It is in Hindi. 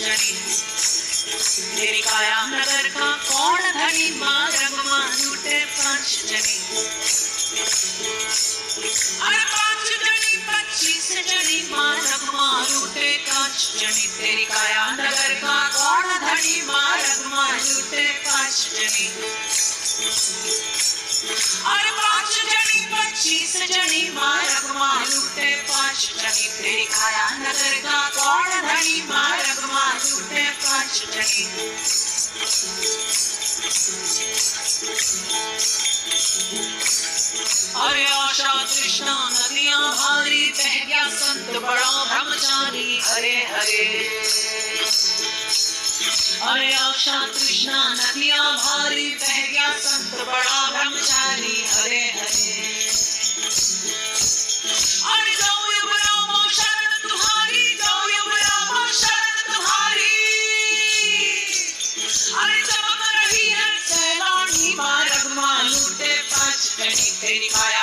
जनी तेरी काया नगर का कौन धनी मार्ग मां लूटे 5 जनी अरे 5 जनी 25 जनी मार्ग मां लूटे 5 जनी तेरी काया नगर का कौन धनी मार्ग मां लूटे 5 जनी अरे 5 जनी 25 जनी मार्ग मां लूटे 5 जनी तेरी काया नगर का कौन धनी मार्ग मां लूटे 5 जनी अरे आशा तृष्णा नदियां भारी बह गया संत बड़ा ब्रह्मचारी हरे हरे अरे आशा तृष्णा नदियां भारी बह गया संत बड़ा ब्रह्मचारी हरे हरे अरे जाओ युवरामो शरण तुम्हारी जाओ युवरामो शरण तुम्हारी अरे चमक रही है सैलानी मार्ग मां लूटे 5 जनी तेरी काया